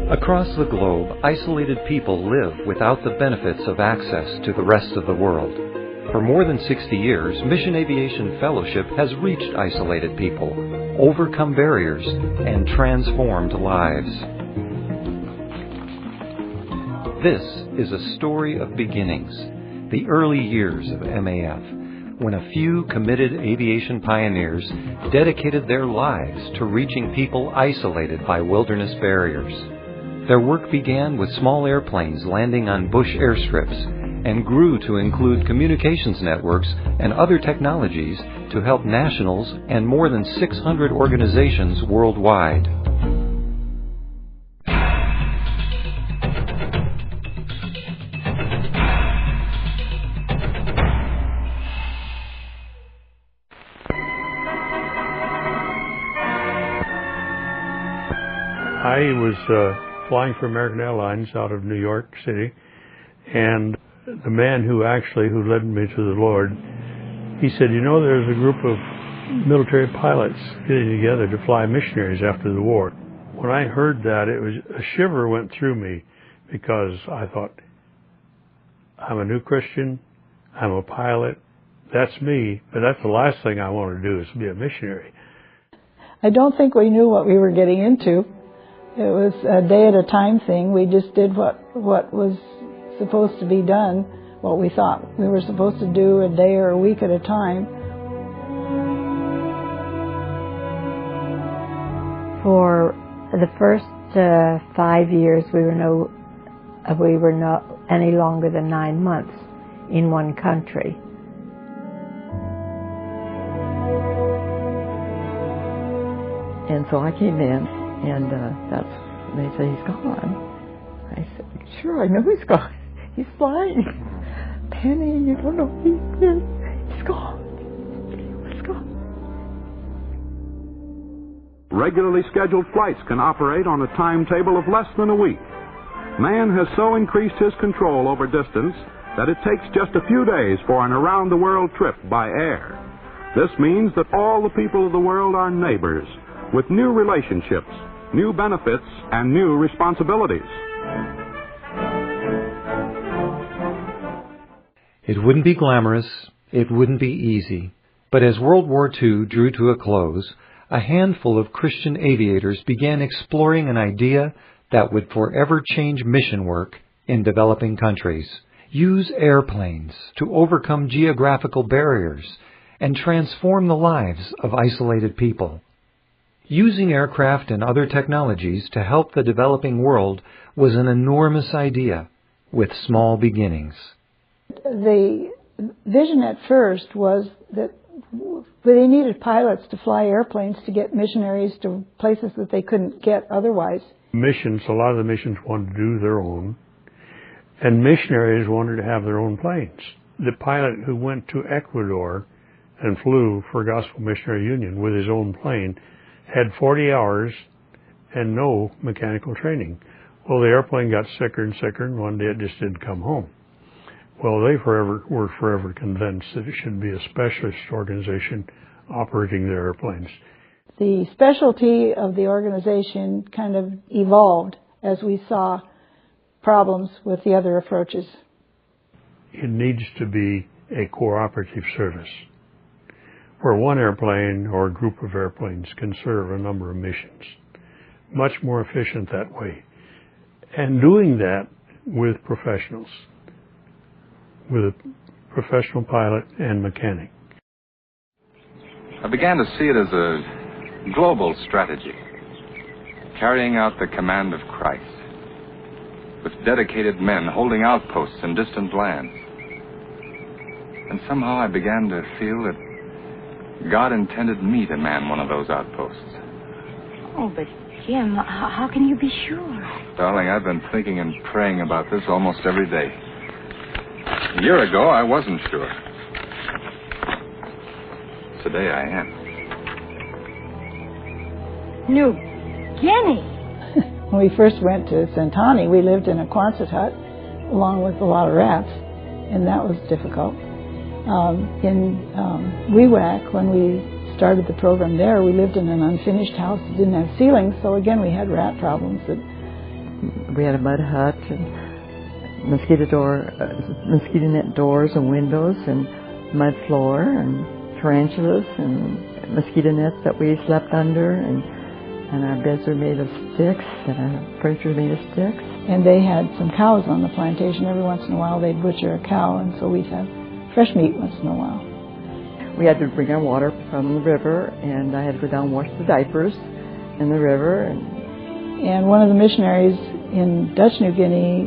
Across the globe, isolated people live without the benefits of access to the rest of the world. For more than 60 years, Mission Aviation Fellowship has reached isolated people, overcome barriers, and transformed lives. This is a story of beginnings, the early years of MAF, when a few committed aviation pioneers dedicated their lives to reaching people isolated by wilderness barriers. Their work began with small airplanes landing on bush airstrips and grew to include communications networks and other technologies to help nationals and more than 600 organizations worldwide. I was flying for American Airlines out of New York City, and the man who led me to the Lord, he said, you know, there's a group of military pilots getting together to fly missionaries after the war. When I heard that, a shiver went through me, because I thought, I'm a new Christian, I'm a pilot, that's me, but that's the last thing I want to do is be a missionary. I don't think we knew what we were getting into. It was a day at a time thing. We just did what was supposed to be done, what we thought we were supposed to do a day or a week at a time. For the first 5 years, we were not any longer than 9 months in one country. And so I came in. And they said, he's gone. I said, sure, I know he's gone. He's flying. Penny, you don't know who he is. He's gone. He's gone. Regularly scheduled flights can operate on a timetable of less than a week. Man has so increased his control over distance that it takes just a few days for an around-the-world trip by air. This means that all the people of the world are neighbors, with new relationships, new benefits, and new responsibilities. It wouldn't be glamorous, it wouldn't be easy, but as World War II drew to a close, a handful of Christian aviators began exploring an idea that would forever change mission work in developing countries. Use airplanes to overcome geographical barriers and transform the lives of isolated people. Using aircraft and other technologies to help the developing world was an enormous idea with small beginnings. The vision at first was that they needed pilots to fly airplanes to get missionaries to places that they couldn't get otherwise. Missions, a lot of the missions wanted to do their own, and missionaries wanted to have their own planes. The pilot who went to Ecuador and flew for Gospel Missionary Union with his own plane had 40 hours and no mechanical training. Well, the airplane got sicker and sicker, and one day it just didn't come home. Well, they were forever convinced that it should be a specialist organization operating their airplanes. The specialty of the organization kind of evolved as we saw problems with the other approaches. It needs to be a cooperative service, where one airplane or a group of airplanes can serve a number of missions. Much more efficient that way. And doing that with professionals, with a professional pilot and mechanic. I began to see it as a global strategy, carrying out the command of Christ, with dedicated men holding outposts in distant lands. And somehow I began to feel that God intended me to man one of those outposts. Oh, but Jim, how can you be sure? Darling, I've been thinking and praying about this almost every day. A year ago, I wasn't sure. Today, I am. New Guinea? When we first went to Santani, we lived in a Quonset hut along with a lot of rats, and that was difficult. In Wewak, when we started the program there, we lived in an unfinished house that didn't have ceilings, so again we had rat problems that We had a mud hut and mosquito net doors and windows and mud floor and tarantulas and mosquito nets that we slept under, and our beds were made of sticks and our furniture was made of sticks. And they had some cows on the plantation. Every once in a while they'd butcher a cow, and so we'd have fresh meat once in a while. We had to bring our water from the river, and I had to go down and wash the diapers in the river. And one of the missionaries in Dutch New Guinea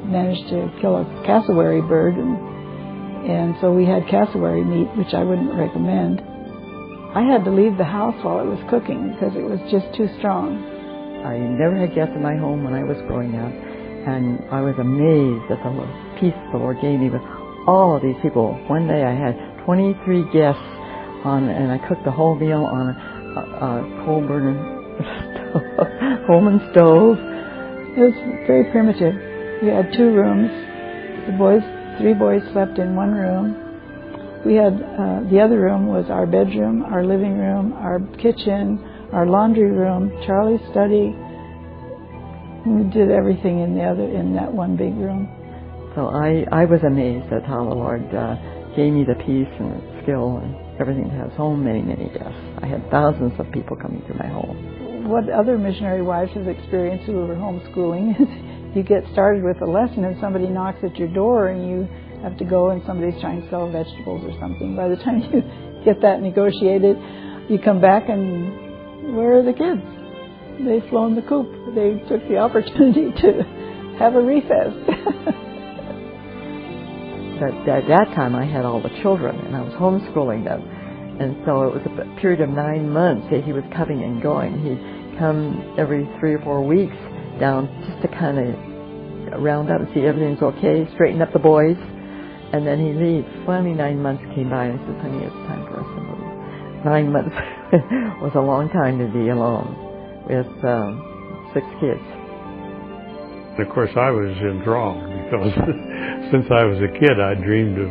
managed to kill a cassowary bird, and so we had cassowary meat, which I wouldn't recommend. I had to leave the house while it was cooking because it was just too strong. I never had guests in my home when I was growing up, and I was amazed at the peace the Lord gave me with all of these people. One day I had 23 guests and I cooked the whole meal on a coal burner Coleman stove. It was very primitive. We had 2 rooms. The 3 boys slept in one room. We had the other room was our bedroom, our living room, our kitchen, our laundry room, Charlie's study. We did everything in that one big room. So I was amazed at how the Lord gave me the peace and the skill and everything to have so many guests. I had thousands of people coming to my home. What other missionary wives have experienced who were homeschooling is you get started with a lesson and somebody knocks at your door and you have to go and somebody's trying to sell vegetables or something. By the time you get that negotiated, you come back and where are the kids? They've flown the coop. They took the opportunity to have a recess. But at that time I had all the children and I was homeschooling them. And so it was a period of 9 months that he was coming and going. He'd come every 3 or 4 weeks down just to kind of round up and see everything's okay, straighten up the boys, and then he'd leave. Finally 9 months came by and I said, honey, it's time for us to move. 9 months was a long time to be alone with 6 kids. And of course I was enthralled because since I was a kid I dreamed of,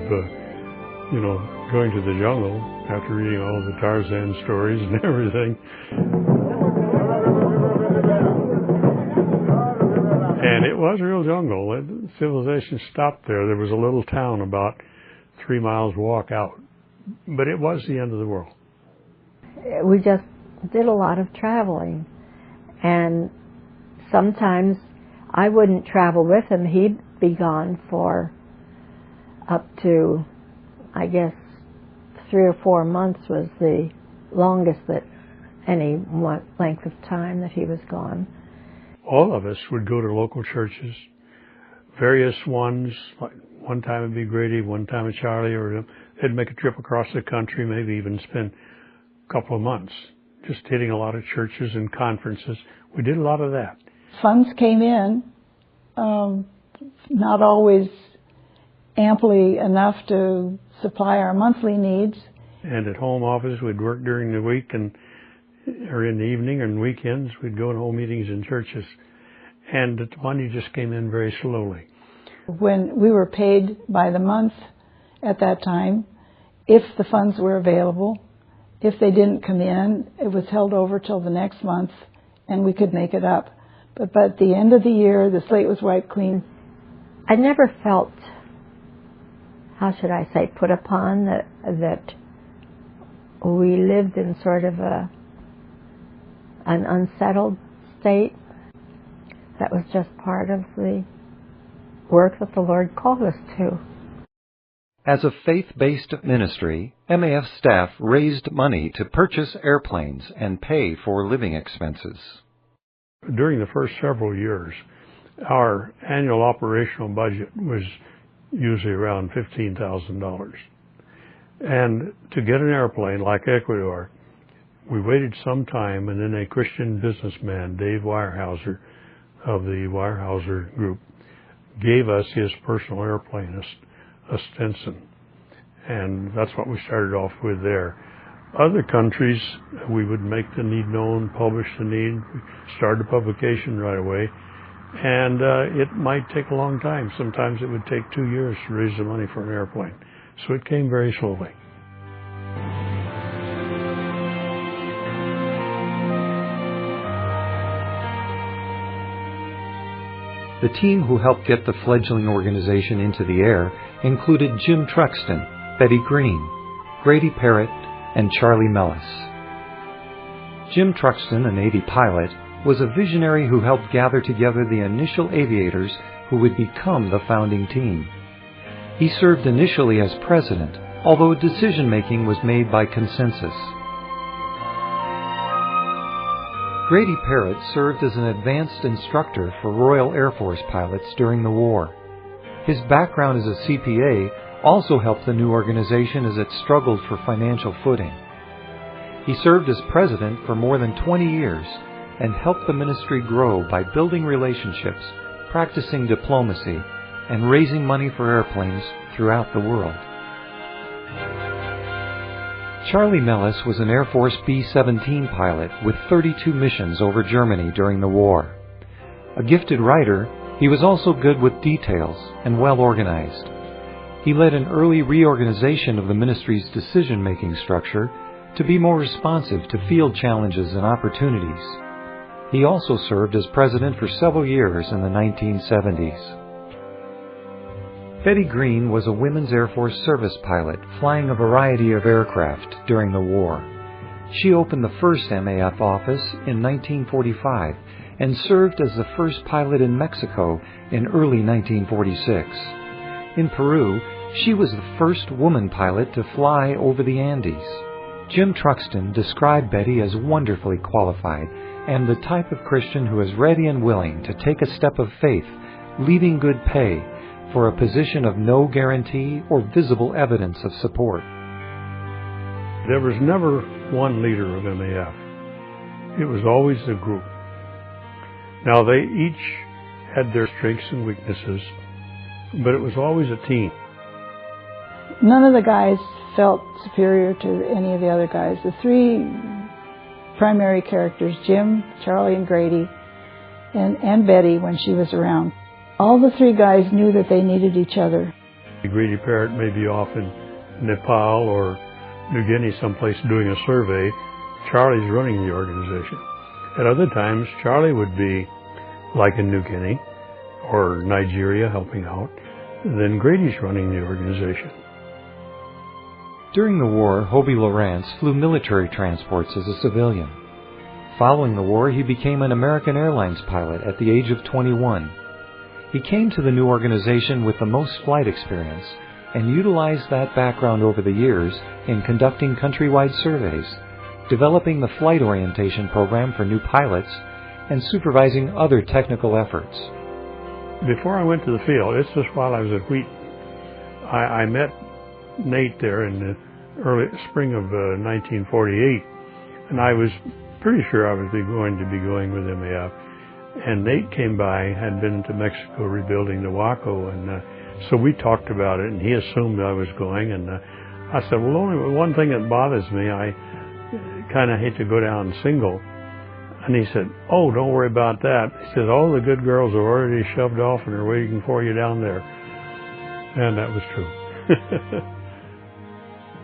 going to the jungle after reading all the Tarzan stories and everything. And it was a real jungle. Civilization stopped there. There was a little town about 3 miles walk out. But it was the end of the world. We just did a lot of traveling. And sometimes I wouldn't travel with him. He'd be gone for up to, I guess, 3 or 4 months was the longest that any length of time that he was gone. All of us would go to local churches, various ones. Like one time it'd be Grady, one time at Charlie, or they'd make a trip across the country, maybe even spend a couple of months just hitting a lot of churches and conferences. We did a lot of that. Funds came in, not always amply enough to supply our monthly needs. And at home office, we'd work during the week or in the evening and weekends. We'd go to home meetings in churches. And the money just came in very slowly. When we were paid by the month at that time, if the funds were available, if they didn't come in, it was held over till the next month and we could make it up. But at the end of the year, the slate was wiped clean. I never felt, how should I say, put upon that we lived in sort of an unsettled state. That was just part of the work that the Lord called us to. As a faith-based ministry, MAF staff raised money to purchase airplanes and pay for living expenses. During the first several years, our annual operational budget was usually around $15,000. And to get an airplane like Ecuador, we waited some time, and then a Christian businessman, Dave Weyerhaeuser of the Weyerhaeuser Group, gave us his personal airplane, a Stinson. And that's what we started off with there. Other countries, we would make the need known, publish the need, start a publication right away. And it might take a long time. Sometimes it would take 2 years to raise the money for an airplane. So it came very slowly. The team who helped get the fledgling organization into the air included Jim Truxtun, Betty Green, Grady Parrott, and Charlie Mellis. Jim Truxtun, a Navy pilot, was a visionary who helped gather together the initial aviators who would become the founding team. He served initially as president, although decision-making was made by consensus. Grady Parrott served as an advanced instructor for Royal Air Force pilots during the war. His background as a CPA also helped the new organization as it struggled for financial footing. He served as president for more than 20 years and helped the ministry grow by building relationships, practicing diplomacy, and raising money for airplanes throughout the world. Charlie Mellis was an Air Force B-17 pilot with 32 missions over Germany during the war. A gifted writer, he was also good with details and well organized. He led an early reorganization of the ministry's decision-making structure to be more responsive to field challenges and opportunities. He also served as president for several years in the 1970s. Betty Green was a Women's Air Force service pilot flying a variety of aircraft during the war. She opened the first MAF office in 1945 and served as the first pilot in Mexico in early 1946. In Peru, she was the first woman pilot to fly over the Andes. Jim Truxtun described Betty as wonderfully qualified and the type of Christian who is ready and willing to take a step of faith, leaving good pay, for a position of no guarantee or visible evidence of support. There was never one leader of MAF. It was always a group. Now, they each had their strengths and weaknesses, but it was always a team. None of the guys felt superior to any of the other guys. The three primary characters, Jim, Charlie, and Grady, and Betty when she was around, all the three guys knew that they needed each other. Grady Parrott may be off in Nepal or New Guinea someplace doing a survey. Charlie's running the organization. At other times, Charlie would be like in New Guinea or Nigeria helping out. Then Grady's running the organization. During the war, Hobie Lawrence flew military transports as a civilian. Following the war, he became an American Airlines pilot at the age of 21. He came to the new organization with the most flight experience and utilized that background over the years in conducting countrywide surveys, developing the flight orientation program for new pilots, and supervising other technical efforts. Before I went to the field, it's just while I was at Wheaton, I met Nate there in the early spring of 1948, and I was pretty sure I was going to be going with MAF. And Nate came by, had been to Mexico rebuilding the Waco, and so we talked about it, and he assumed I was going, and I said, well, only one thing that bothers me, I kind of hate to go down single. And he said, oh, don't worry about that. He said, all the good girls are already shoved off and are waiting for you down there. And that was true.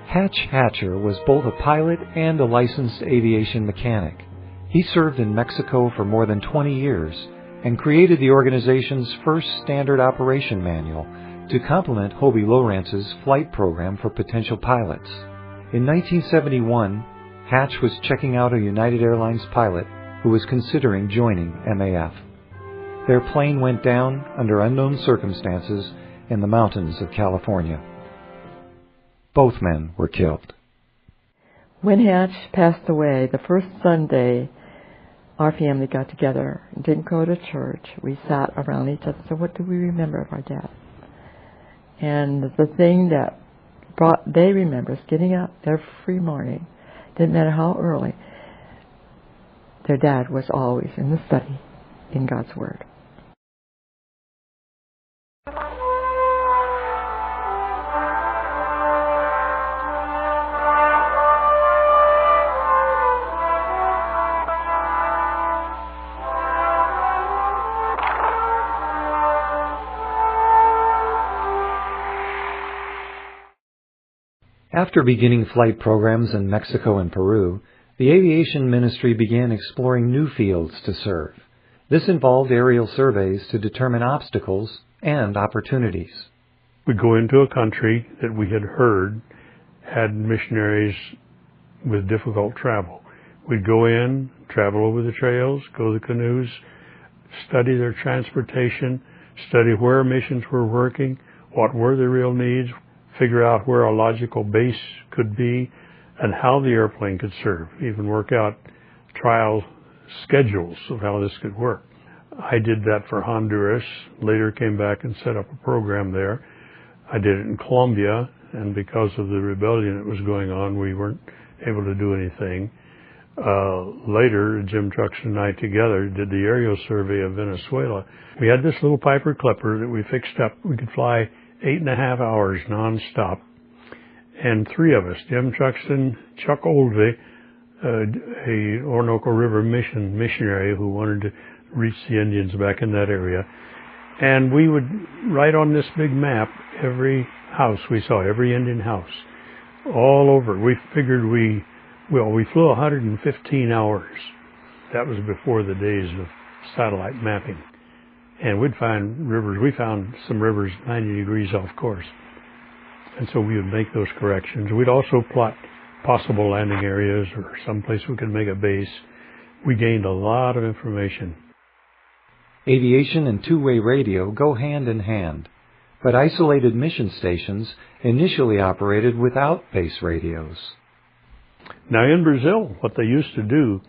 Hatch Hatcher was both a pilot and a licensed aviation mechanic. He served in Mexico for more than 20 years and created the organization's first standard operation manual to complement Hobie Lawrence's flight program for potential pilots. In 1971, Hatch was checking out a United Airlines pilot who was considering joining MAF. Their plane went down under unknown circumstances in the mountains of California. Both men were killed. When Hatch passed away, the first Sunday, our family got together and didn't go to church. We sat around each other and said, what do we remember of our dad? And the thing that they remember is getting up every morning, didn't matter how early. Their dad was always in the study in God's Word. After beginning flight programs in Mexico and Peru, the aviation ministry began exploring new fields to serve. This involved aerial surveys to determine obstacles and opportunities. We'd go into a country that we had heard had missionaries with difficult travel. We'd go in, travel over the trails, go to the canoes, study their transportation, study where missions were working, what were the real needs, figure out where a logical base could be, and how the airplane could serve, even work out trial schedules of how this could work. I did that for Honduras, later came back and set up a program there. I did it in Colombia, and because of the rebellion that was going on, we weren't able to do anything. Later, Jim Truxtun and I together did the aerial survey of Venezuela. We had this little Piper Clipper that we fixed up. We could fly 8.5 hours nonstop. And 3 of us, Jim Truxtun, Chuck Oldvey, a Orinoco River missionary who wanted to reach the Indians back in that area. And we would write on this big map every house we saw, every Indian house, all over. We figured we flew 115 hours. That was before the days of satellite mapping. And we'd find rivers. We found some rivers 90 degrees off course. And so we would make those corrections. We'd also plot possible landing areas or someplace we could make a base. We gained a lot of information. Aviation and two-way radio go hand in hand, but isolated mission stations initially operated without base radios. Now in Brazil, what they used to do,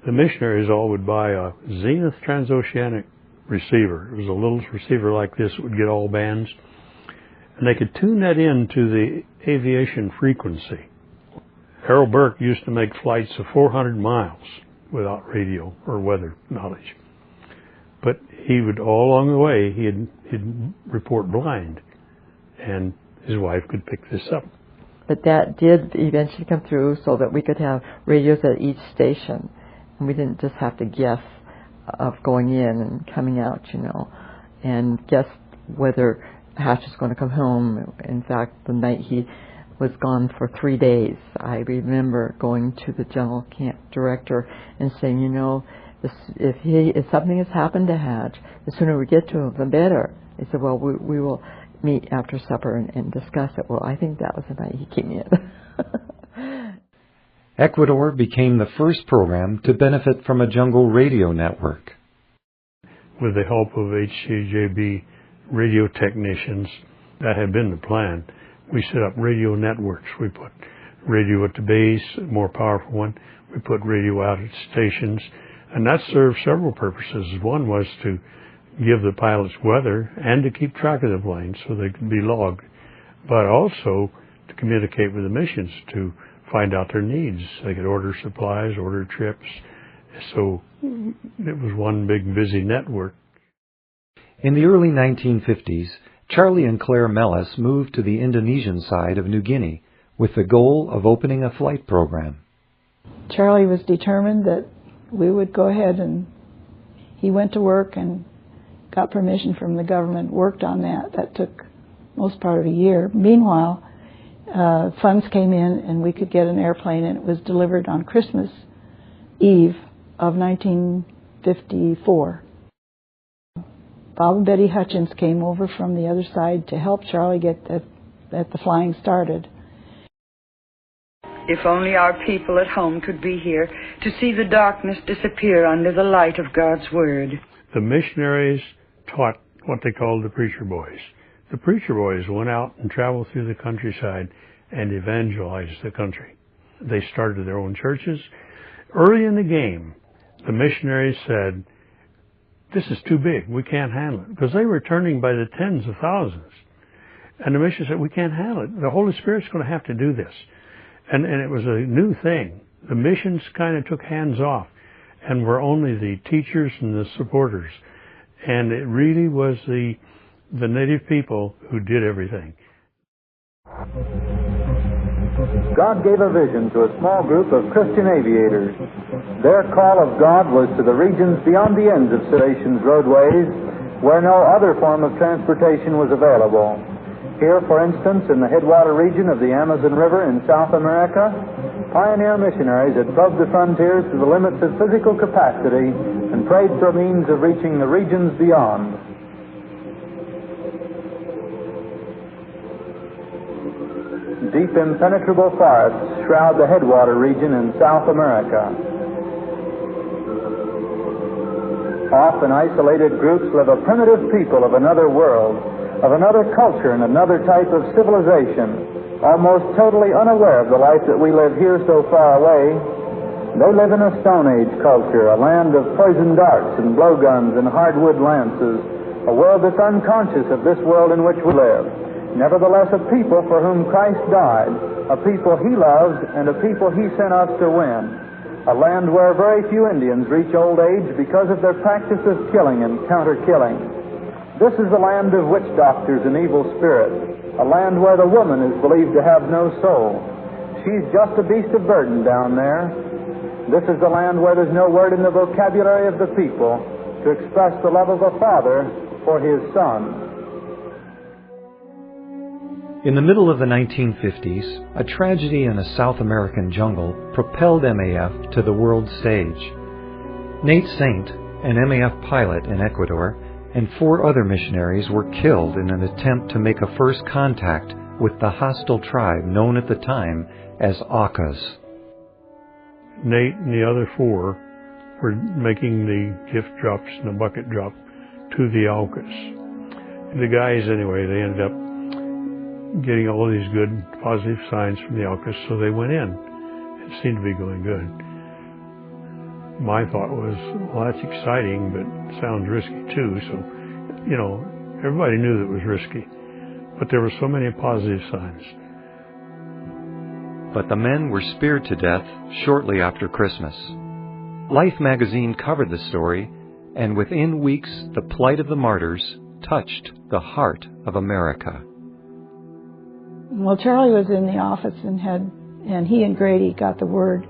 the missionaries all would buy a Zenith transoceanic receiver. It was a little receiver like this that would get all bands. And they could tune that into the aviation frequency. Harold Burke used to make flights of 400 miles without radio or weather knowledge. But he would, all along the way, he'd report blind. And his wife could pick this up. But that did eventually come through so that we could have radios at each station. And we didn't just have to guess of going in and coming out, and guess whether Hatch is going to come home. In fact, the night he was gone for 3 days, I remember going to the general camp director and saying, if something has happened to Hatch, the sooner we get to him, the better. He said, well, we will meet after supper and discuss it. Well, I think that was the night he came in. Ecuador became the first program to benefit from a jungle radio network. With the help of HCJB radio technicians, that had been the plan. We set up radio networks. We put radio at the base, a more powerful one. We put radio out at stations. And that served several purposes. One was to give the pilots weather and to keep track of the planes so they could be logged, but also to communicate with the missions to find out their needs. They could order supplies, order trips. So it was one big busy network. In the early 1950s, Charlie and Claire Mellis moved to the Indonesian side of New Guinea with the goal of opening a flight program. Charlie was determined that we would go ahead, and he went to work and got permission from the government, worked on that. That took most part of a year. Meanwhile, funds came in and we could get an airplane, and it was delivered on Christmas Eve of 1954. Bob and Betty Hutchins came over from the other side to help Charlie get the flying started. If only our people at home could be here to see the darkness disappear under the light of God's Word. The missionaries taught what they called the preacher boys. The preacher boys went out and traveled through the countryside and evangelized the country. They started their own churches. Early in the game, the missionaries said, this is too big, we can't handle it, because they were turning by the tens of thousands. And the mission said, we can't handle it. The Holy Spirit's going to have to do this. And it was a new thing. The missions kind of took hands off and were only the teachers and the supporters. And it really was the native people who did everything. God gave a vision to a small group of Christian aviators. Their call of God was to the regions beyond the ends of civilization's roadways, where no other form of transportation was available. Here, for instance, in the headwater region of the Amazon River in South America, pioneer missionaries had probed the frontiers to the limits of physical capacity and prayed for means of reaching the regions beyond. Deep impenetrable forests shroud the headwater region in South America. Often isolated groups live a primitive people of another world, of another culture and another type of civilization, almost totally unaware of the life that we live here so far away. They live in a Stone Age culture, a land of poisoned darts and blowguns and hardwood lances, a world that's unconscious of this world in which we live. Nevertheless, a people for whom Christ died, a people He loved, and a people He sent us to win. A land where very few Indians reach old age because of their practice of killing and counter-killing. This is a land of witch doctors and evil spirits, a land where the woman is believed to have no soul. She's just a beast of burden down there. This is the land where there's no word in the vocabulary of the people to express the love of a father for his son. In the middle of the 1950s, a tragedy in a South American jungle propelled MAF to the world stage. Nate Saint, an MAF pilot in Ecuador, and 4 other missionaries were killed in an attempt to make a first contact with the hostile tribe known at the time as Aucas. Nate and the other 4 were making the gift drops and the bucket drop to the Aucas. The guys, anyway, they ended up getting all these good, positive signs from the Aucas, so they went in. It seemed to be going good. My thought was, well, that's exciting, but sounds risky too, so, everybody knew that it was risky. But there were so many positive signs. But the men were speared to death shortly after Christmas. Life magazine covered the story, and within weeks, the plight of the martyrs touched the heart of America. Well, Charlie was in the office and he and Grady got the word,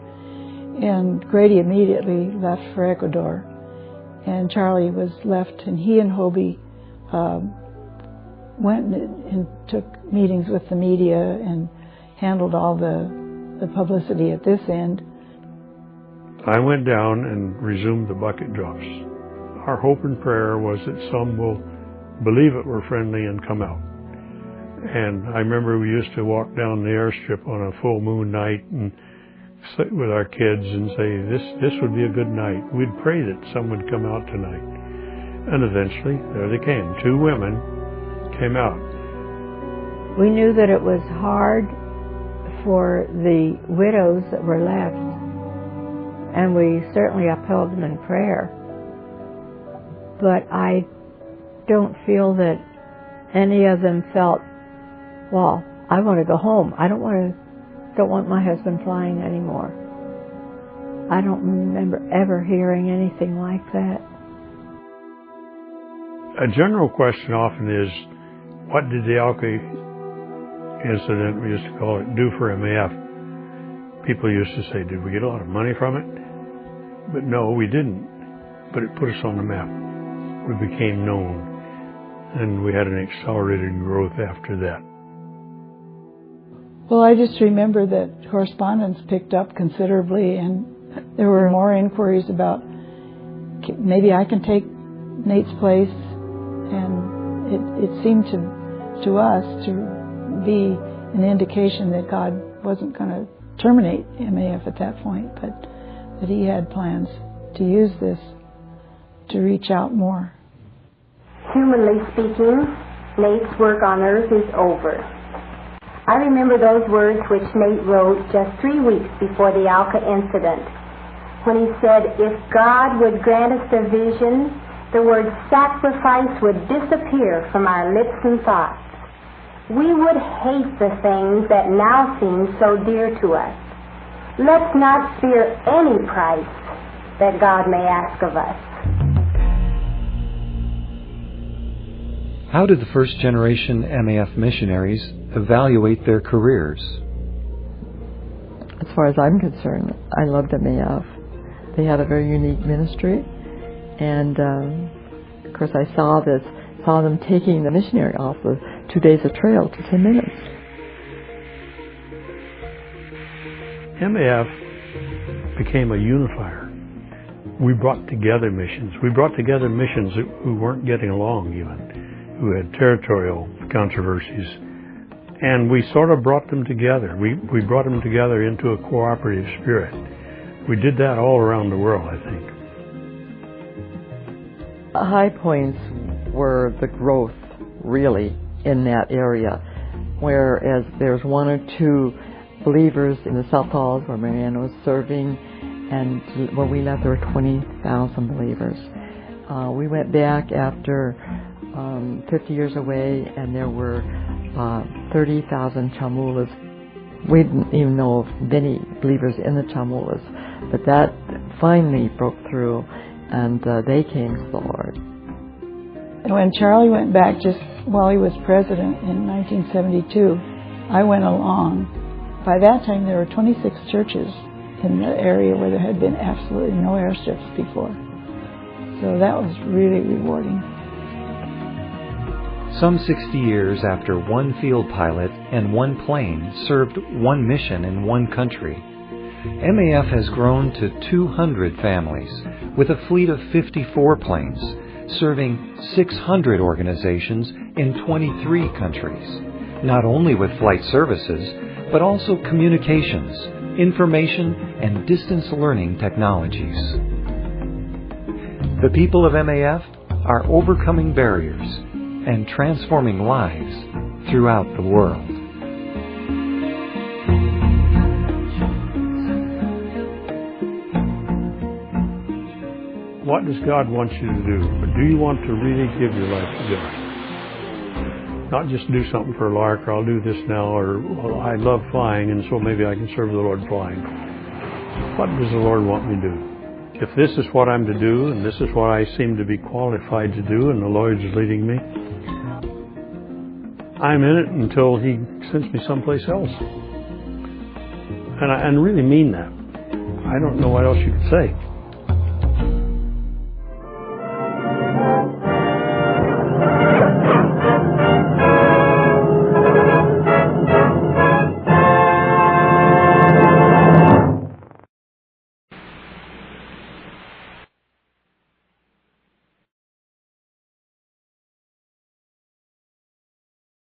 and Grady immediately left for Ecuador, and Charlie was left, and he and Hobie went and took meetings with the media and handled all the publicity at this end. I went down and resumed the bucket drops. Our hope and prayer was that some will believe it were friendly and come out. And I remember we used to walk down the airstrip on a full moon night and sit with our kids and say, this would be a good night. We'd pray that some would come out tonight. And eventually, there they came. 2 women came out. We knew that it was hard for the widows that were left, and we certainly upheld them in prayer. But I don't feel that any of them felt, well, I want to go home. I don't want my husband flying anymore. I don't remember ever hearing anything like that. A general question often is, what did the Auca incident, we used to call it, do for MAF? People used to say, did we get a lot of money from it? But no, we didn't. But it put us on the map. We became known. And we had an accelerated growth after that. Well, I just remember that correspondence picked up considerably, and there were more inquiries about maybe I can take Nate's place, and it seemed to us to be an indication that God wasn't going to terminate MAF at that point, but that He had plans to use this to reach out more. Humanly speaking, Nate's work on earth is over. I remember those words which Nate wrote just 3 weeks before the Auca incident, when he said, if God would grant us a vision, the word sacrifice would disappear from our lips and thoughts. We would hate the things that now seem so dear to us. Let's not fear any price that God may ask of us. How did the first generation MAF missionaries evaluate their careers? As far as I'm concerned, I loved MAF. They had a very unique ministry, and of course I saw them taking the missionary off of 2 days of trail to 10 minutes. MAF became a unifier. We brought together missions. We brought together missions who weren't getting along even, who had territorial controversies. And we sort of brought them together. We brought them together into a cooperative spirit. We did that all around the world, I think. The high points were the growth, really, in that area. Whereas there's one or two believers in the South Halls where Marianne was serving, and when we left there were 20,000 believers. We went back after 50 years away, and there were 30,000 Chamulas. We didn't even know of many believers in the Chamulas, but that finally broke through, and they came to the Lord. And when Charlie went back just while he was president in 1972, I went along. By that time, there were 26 churches in the area where there had been absolutely no airstrips before. So that was really rewarding. Some 60 years after one field pilot and one plane served one mission in one country, MAF has grown to 200 families with a fleet of 54 planes, serving 600 organizations in 23 countries, not only with flight services, but also communications, information, and distance learning technologies. The people of MAF are overcoming barriers and transforming lives throughout the world. What does God want you to do? Do you want to really give your life to God? Not just do something for a lark, or I'll do this now, or well, I love flying, and so maybe I can serve the Lord flying. What does the Lord want me to do? If this is what I'm to do, and this is what I seem to be qualified to do, and the Lord's leading me, I'm in it until He sends me someplace else. And I really mean that. I don't know what else you could say.